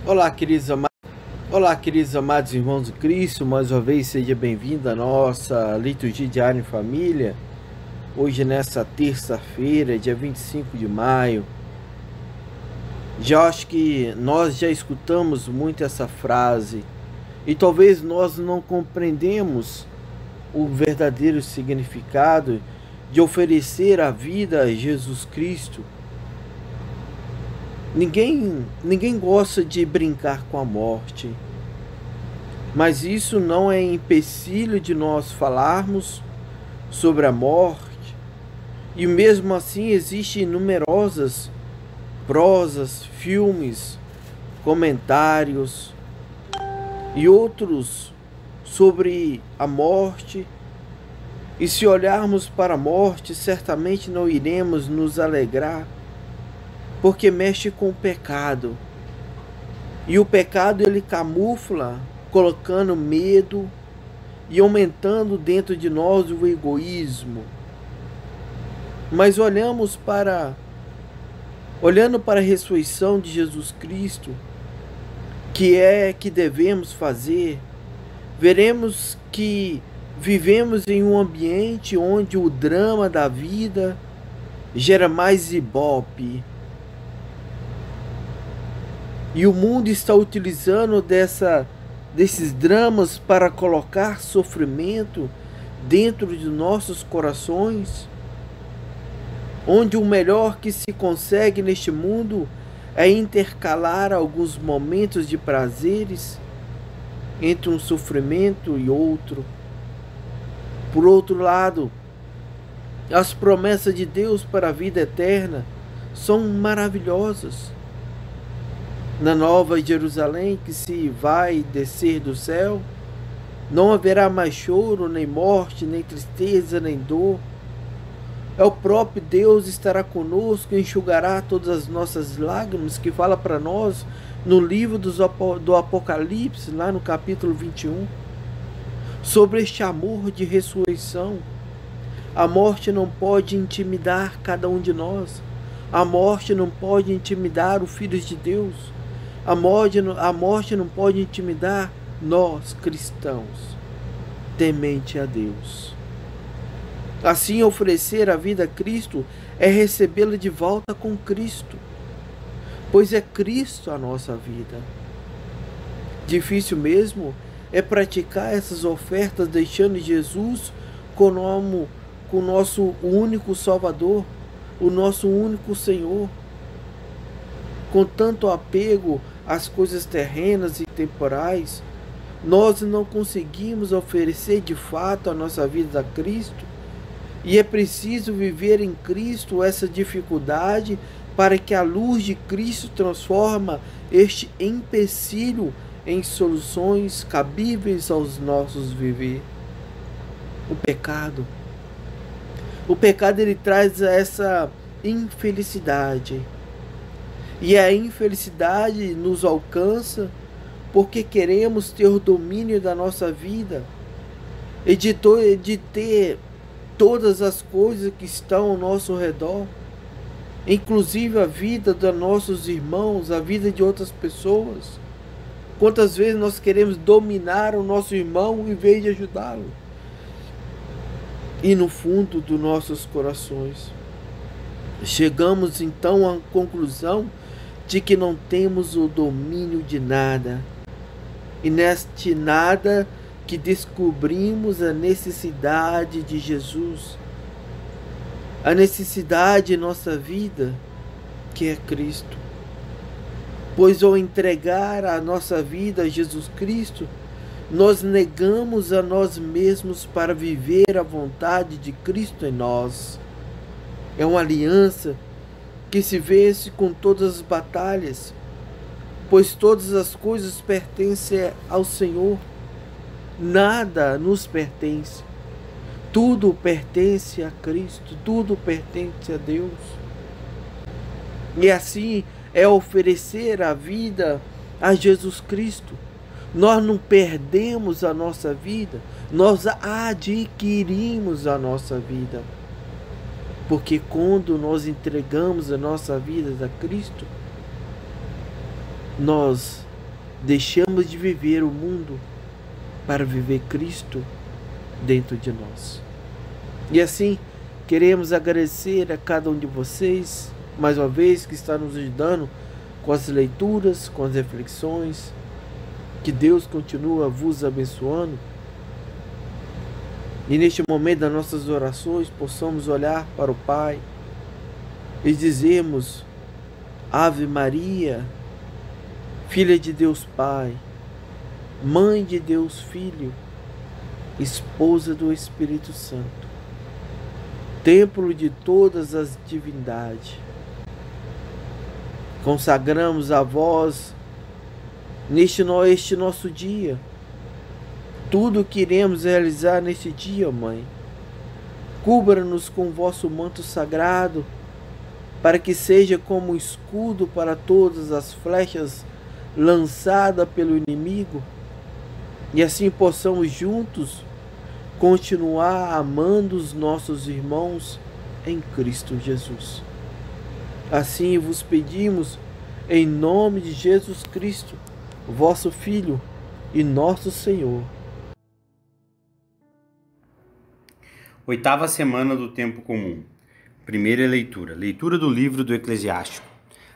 Olá, queridos amados irmãos de Cristo, mais uma vez seja bem-vindo à nossa liturgia diária em família. Hoje, nessa terça-feira, dia 25 de maio, acho que nós já escutamos muito essa frase e talvez nós não compreendemos o verdadeiro significado de oferecer a vida a Jesus Cristo. Ninguém gosta de brincar com a morte, mas isso não é empecilho de nós falarmos sobre a morte, e mesmo assim existem numerosas prosas, filmes, comentários e outros sobre a morte. E se olharmos para a morte, certamente não iremos nos alegrar, porque mexe com o pecado. E o pecado ele camufla, colocando medo e aumentando dentro de nós o egoísmo. Mas olhando para a ressurreição de Jesus Cristo, que devemos fazer, veremos que vivemos em um ambiente onde o drama da vida gera mais ibope. E o mundo está utilizando desses dramas para colocar sofrimento dentro de nossos corações, onde o melhor que se consegue neste mundo é intercalar alguns momentos de prazeres entre um sofrimento e outro. Por outro lado, as promessas de Deus para a vida eterna são maravilhosas. Na Nova Jerusalém, que se vai descer do céu, não haverá mais choro, nem morte, nem tristeza, nem dor. É o próprio Deus estará conosco e enxugará todas as nossas lágrimas, que fala para nós no livro do Apocalipse, lá no capítulo 21, sobre este amor de ressurreição. A morte não pode intimidar cada um de nós. A morte não pode intimidar os filhos de Deus. A morte não pode intimidar nós, cristãos, temente a Deus. Assim, oferecer a vida a Cristo é recebê-la de volta com Cristo, pois é Cristo a nossa vida. Difícil mesmo é praticar essas ofertas deixando Jesus como o nosso único Salvador, o nosso único Senhor. Com tanto apego às coisas terrenas e temporais, nós não conseguimos oferecer de fato a nossa vida a Cristo, e é preciso viver em Cristo essa dificuldade para que a luz de Cristo transforme este empecilho em soluções cabíveis aos nossos viver. O pecado ele traz essa infelicidade. E a infelicidade nos alcança porque queremos ter o domínio da nossa vida e de ter todas as coisas que estão ao nosso redor, inclusive a vida dos nossos irmãos, a vida de outras pessoas. Quantas vezes nós queremos dominar o nosso irmão em vez de ajudá-lo? E no fundo dos nossos corações, chegamos então à conclusão de que não temos o domínio de nada. E neste nada que descobrimos a necessidade de Jesus. A necessidade em nossa vida, que é Cristo. Pois ao entregar a nossa vida a Jesus Cristo, nós negamos a nós mesmos para viver a vontade de Cristo em nós. É uma aliança que se vence com todas as batalhas, pois todas as coisas pertencem ao Senhor. Nada nos pertence. Tudo pertence a Cristo, tudo pertence a Deus. E assim é oferecer a vida a Jesus Cristo. Nós não perdemos a nossa vida, nós adquirimos a nossa vida. Porque quando nós entregamos a nossa vida a Cristo, nós deixamos de viver o mundo para viver Cristo dentro de nós. E assim, queremos agradecer a cada um de vocês, mais uma vez, que está nos ajudando com as leituras, com as reflexões. Que Deus continua vos abençoando. E neste momento das nossas orações, possamos olhar para o Pai e dizermos: Ave Maria, Filha de Deus Pai, Mãe de Deus Filho, Esposa do Espírito Santo, Templo de todas as divindades. Consagramos a vós este nosso dia, tudo o que iremos realizar neste dia, Mãe. Cubra-nos com o vosso manto sagrado, para que seja como escudo para todas as flechas lançadas pelo inimigo, e assim possamos juntos continuar amando os nossos irmãos em Cristo Jesus. Assim vos pedimos, em nome de Jesus Cristo, vosso Filho e nosso Senhor. Oitava semana do tempo comum. Primeira leitura. Leitura do livro do Eclesiástico.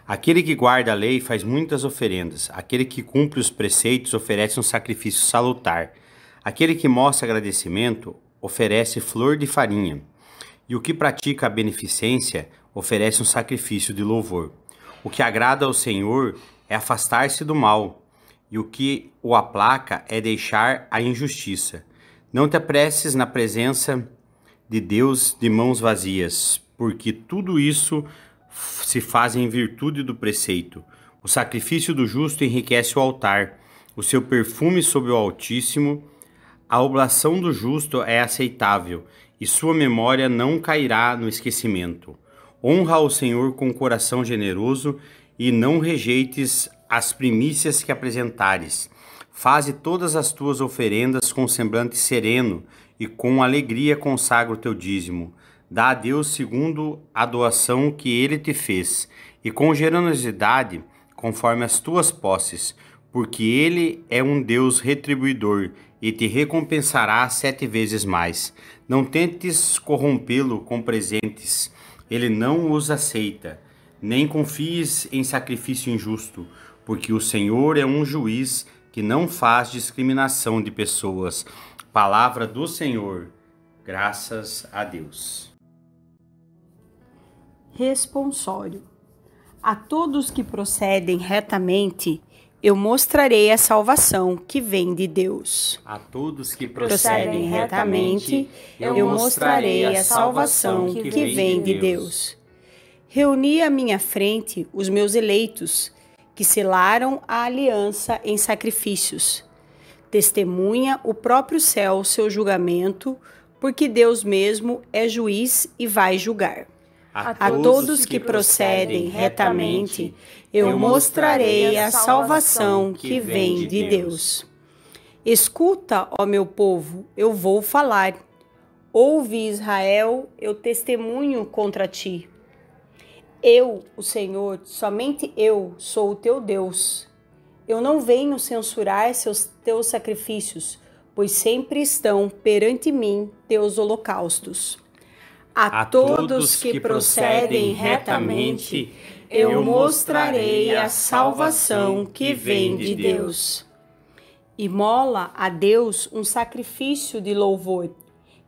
Aquele que guarda a lei faz muitas oferendas. Aquele que cumpre os preceitos oferece um sacrifício salutar. Aquele que mostra agradecimento oferece flor de farinha. E o que pratica a beneficência oferece um sacrifício de louvor. O que agrada ao Senhor é afastar-se do mal, e o que o aplaca é deixar a injustiça. Não te apresses na presença de Deus de mãos vazias, porque tudo isso se faz em virtude do preceito. O sacrifício do justo enriquece o altar, o seu perfume sob o Altíssimo. A oblação do justo é aceitável, e sua memória não cairá no esquecimento. Honra ao Senhor com coração generoso, e não rejeites as primícias que apresentares. Faze todas as tuas oferendas com semblante sereno, e com alegria consagra o teu dízimo. Dá a Deus segundo a doação que ele te fez, e com generosidade, conforme as tuas posses, porque ele é um Deus retribuidor, e te recompensará 7 vezes mais. Não tentes corrompê-lo com presentes, ele não os aceita. Nem confies em sacrifício injusto, porque o Senhor é um juiz que não faz discriminação de pessoas. Palavra do Senhor, graças a Deus. Responsório. A todos que procedem retamente, eu mostrarei a salvação que vem de Deus. A todos que procedem retamente, eu mostrarei a salvação que vem de Deus. Reuni à minha frente os meus eleitos, que selaram a aliança em sacrifícios. Testemunha o próprio céu seu julgamento, porque Deus mesmo é juiz e vai julgar. A todos que procedem retamente, eu mostrarei a salvação que vem de Deus. Escuta, ó meu povo, eu vou falar. Ouve, Israel, eu testemunho contra ti. Eu, o Senhor, somente eu, sou o teu Deus. Eu não venho censurar teus sacrifícios, pois sempre estão perante mim teus holocaustos. A todos que procedem retamente, eu mostrarei a salvação que vem de Deus. Imola a Deus um sacrifício de louvor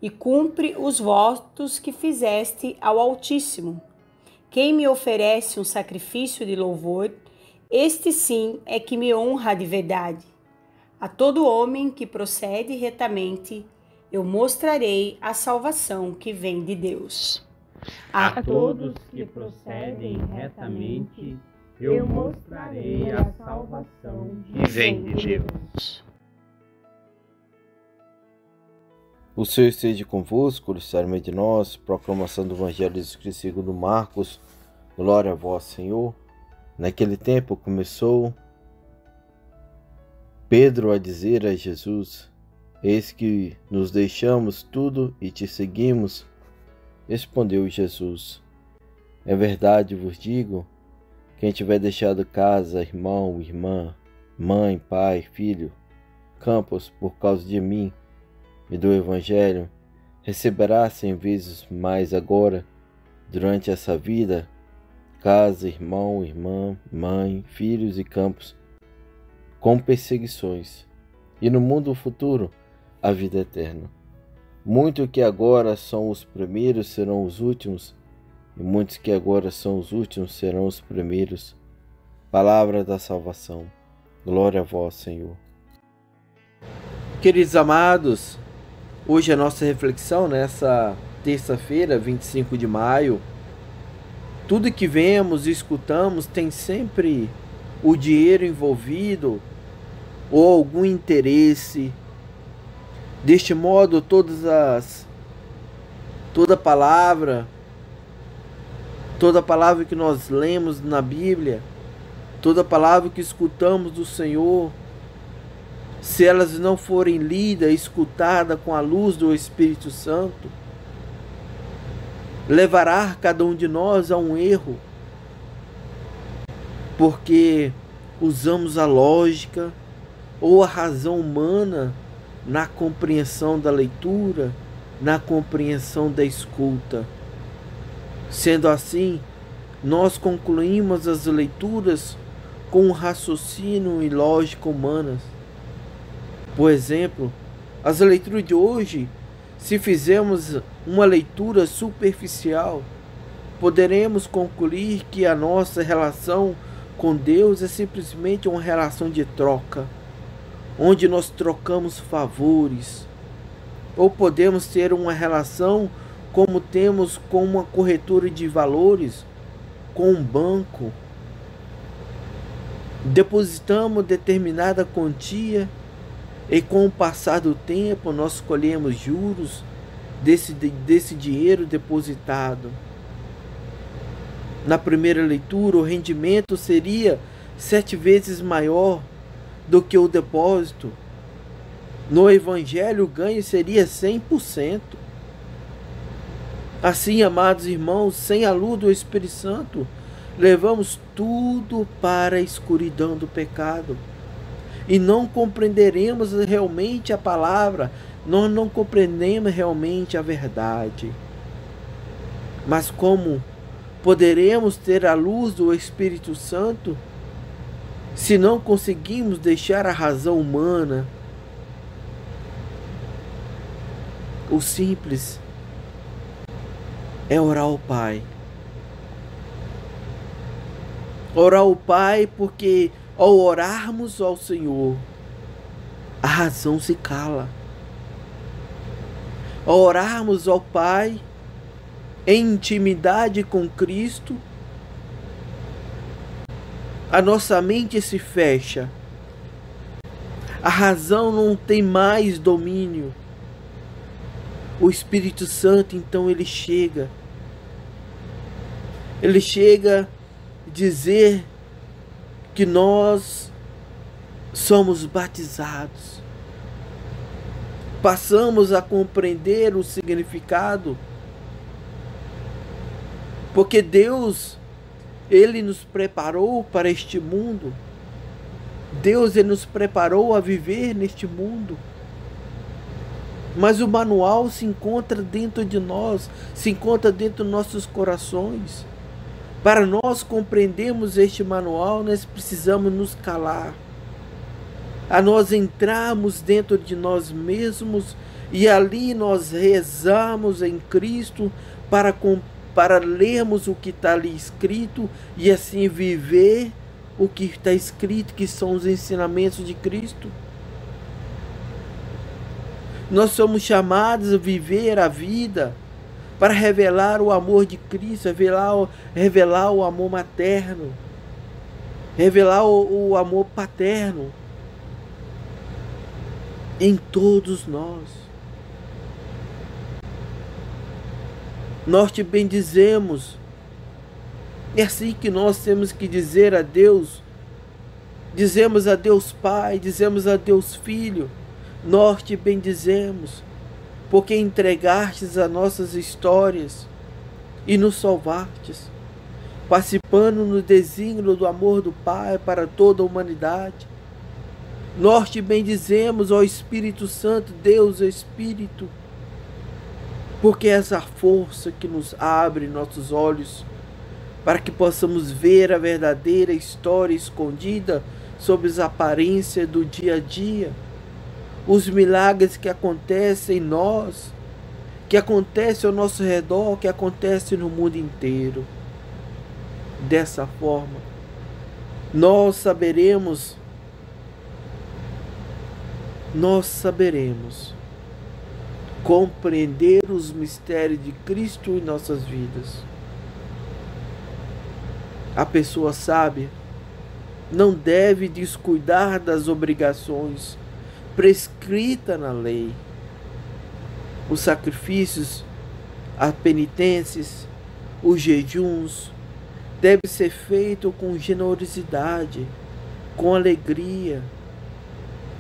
e cumpre os votos que fizeste ao Altíssimo. Quem me oferece um sacrifício de louvor, este sim é que me honra de verdade. A todo homem que procede retamente, eu mostrarei a salvação que vem de Deus. A todos que procedem retamente, eu mostrarei a salvação que vem de Deus. O Senhor esteja convosco, necessariamente de nós, proclamação do Evangelho de Jesus Cristo segundo Marcos. Glória a vós, Senhor. Naquele tempo começou Pedro a dizer a Jesus: eis que nos deixamos tudo e te seguimos. Respondeu Jesus: é verdade vos digo, quem tiver deixado casa, irmão, irmã, mãe, pai, filho, campos, por causa de mim e do Evangelho, receberá 100 vezes mais agora, durante essa vida, casa, irmão, irmã, mãe, filhos e campos, com perseguições, e no mundo futuro, a vida eterna. Muitos que agora são os primeiros serão os últimos, e muitos que agora são os últimos serão os primeiros. Palavra da salvação. Glória a vós, Senhor. Queridos amados, hoje a nossa reflexão nessa terça-feira, 25 de maio, tudo que vemos e escutamos tem sempre o dinheiro envolvido ou algum interesse. Deste modo, toda palavra que nós lemos na Bíblia, toda palavra que escutamos do Senhor, se elas não forem lidas, escutadas com a luz do Espírito Santo, levará cada um de nós a um erro, porque usamos a lógica ou a razão humana na compreensão da leitura, na compreensão da escuta. Sendo assim, nós concluímos as leituras com um raciocínio e lógica humanas. Por exemplo, as leituras de hoje, se fizermos uma leitura superficial, poderemos concluir que a nossa relação com Deus é simplesmente uma relação de troca, onde nós trocamos favores. Ou podemos ter uma relação como temos com uma corretora de valores, com um banco. Depositamos determinada quantia e com o passar do tempo nós colhemos juros desse dinheiro depositado. Na primeira leitura, o rendimento seria 7 vezes maior do que o depósito. No Evangelho, o ganho seria 100%. Assim, amados irmãos, sem a luz do Espírito Santo, levamos tudo para a escuridão do pecado. E não compreenderemos realmente a palavra, nós não compreendemos realmente a verdade. Mas como poderemos ter a luz do Espírito Santo se não conseguimos deixar a razão humana? O simples é orar ao Pai. Orar ao Pai, porque ao orarmos ao Senhor, a razão se cala. Ao orarmos ao Pai em intimidade com Cristo, a nossa mente se fecha. A razão não tem mais domínio. O Espírito Santo, então, ele chega a dizer que nós somos batizados. Passamos a compreender o significado, porque Deus, ele nos preparou para este mundo. Deus, ele nos preparou a viver neste mundo. Mas o manual se encontra dentro de nós, se encontra dentro dos nossos corações. Para nós compreendermos este manual, nós precisamos nos calar. A nós entrarmos dentro de nós mesmos e ali nós rezamos em Cristo para lermos o que está ali escrito e assim viver o que está escrito, que são os ensinamentos de Cristo. Nós somos chamados a viver a vida para revelar o amor de Cristo, revelar o amor materno, revelar o amor paterno em todos nós. Nós te bendizemos. É assim que nós temos que dizer a Deus. Dizemos a Deus Pai, dizemos a Deus Filho. Nós te bendizemos, porque entregastes as nossas histórias e nos salvastes, participando no desígnio do amor do Pai para toda a humanidade. Nós te bendizemos, ó Espírito Santo, Deus Espírito, porque és a força que nos abre nossos olhos para que possamos ver a verdadeira história escondida sob as aparências do dia a dia, os milagres que acontecem em nós, que acontecem ao nosso redor, que acontecem no mundo inteiro. Dessa forma, nós saberemos compreender os mistérios de Cristo em nossas vidas. A pessoa sábia não deve descuidar das obrigações prescritas na lei. Os sacrifícios, as penitências, os jejuns devem ser feitos com generosidade, com alegria.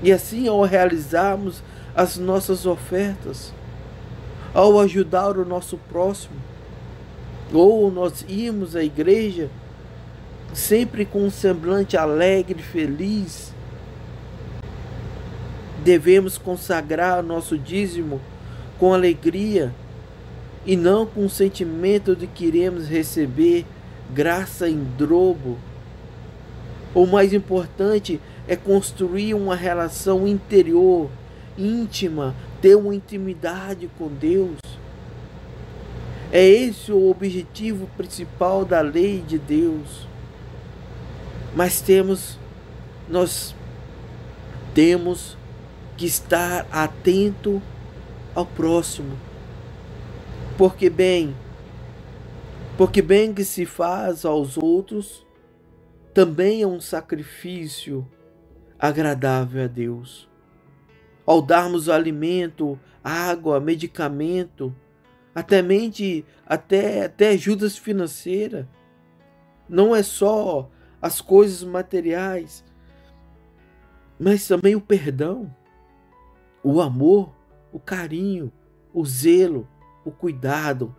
E assim, ao realizarmos as nossas ofertas, ao ajudar o nosso próximo, ou nós irmos à igreja sempre com um semblante alegre e feliz, devemos consagrar nosso dízimo com alegria e não com o sentimento de que iremos receber graça em dobro. O mais importante é construir uma relação interior, íntima, ter uma intimidade com Deus. É esse o objetivo principal da lei de Deus. Mas nós temos que estar atento ao próximo. Porque bem que se faz aos outros também é um sacrifício agradável a Deus. Ao darmos alimento, água, medicamento, até ajudas financeiras, não é só as coisas materiais, mas também o perdão, o amor, o carinho, o zelo, o cuidado,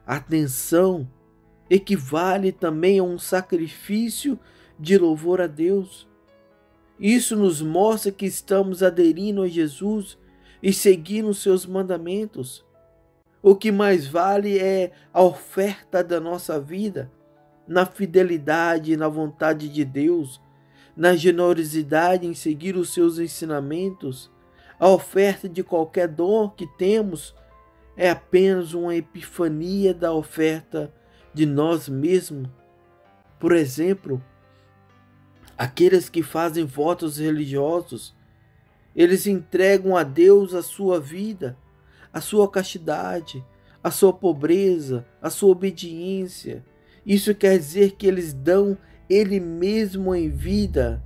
a atenção, equivale também a um sacrifício de louvor a Deus. Isso nos mostra que estamos aderindo a Jesus e seguindo os seus mandamentos. O que mais vale é a oferta da nossa vida, na fidelidade e na vontade de Deus, na generosidade em seguir os seus ensinamentos. A oferta de qualquer dom que temos é apenas uma epifania da oferta de nós mesmos. Por exemplo, aqueles que fazem votos religiosos, eles entregam a Deus a sua vida, a sua castidade, a sua pobreza, a sua obediência. Isso quer dizer que eles dão Ele mesmo em vida,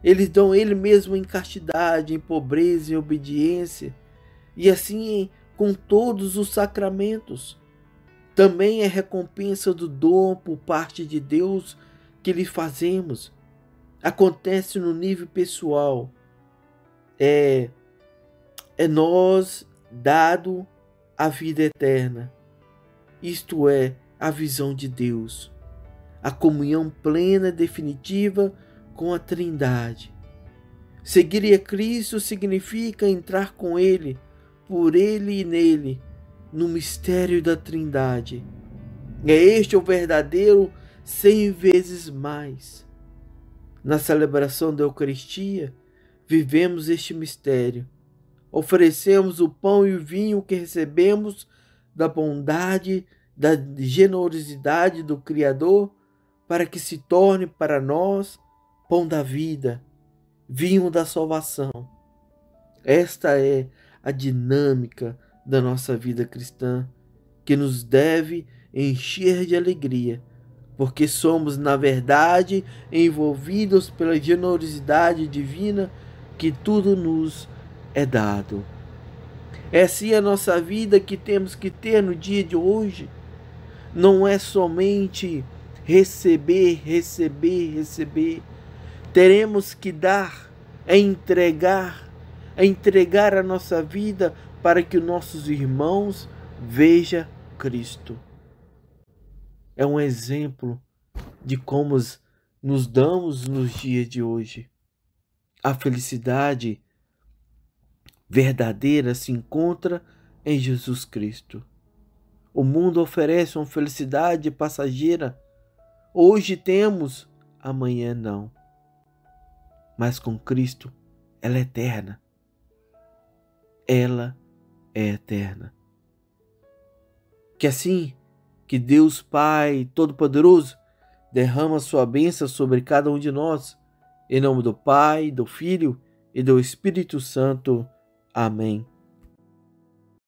eles dão Ele mesmo em castidade, em pobreza, em obediência, e assim com todos os sacramentos. Também é recompensa do dom por parte de Deus que lhe fazemos. Acontece no nível pessoal. É nós dado a vida eterna. Isto é a visão de Deus. A comunhão plena e definitiva com a Trindade. Seguir a Cristo significa entrar com Ele, por Ele e nele, no mistério da Trindade. É este o verdadeiro 100 vezes mais. Na celebração da Eucaristia, vivemos este mistério. Oferecemos o pão e o vinho que recebemos da bondade, da generosidade do Criador, para que se torne para nós pão da vida, vinho da salvação. Esta é a dinâmica da nossa vida cristã, que nos deve encher de alegria, porque somos, na verdade, envolvidos pela generosidade divina que tudo nos é dado. É assim a nossa vida que temos que ter no dia de hoje. Não é somente receber. Teremos que dar, entregar a nossa vida para que os nossos irmãos vejam Cristo. É um exemplo de como nos damos nos dias de hoje. A felicidade verdadeira se encontra em Jesus Cristo. O mundo oferece uma felicidade passageira. Hoje temos, amanhã não. Mas com Cristo, ela é eterna. Ela é eterna. Que Deus Pai Todo-Poderoso derrama sua bênção sobre cada um de nós. Em nome do Pai, do Filho e do Espírito Santo. Amém.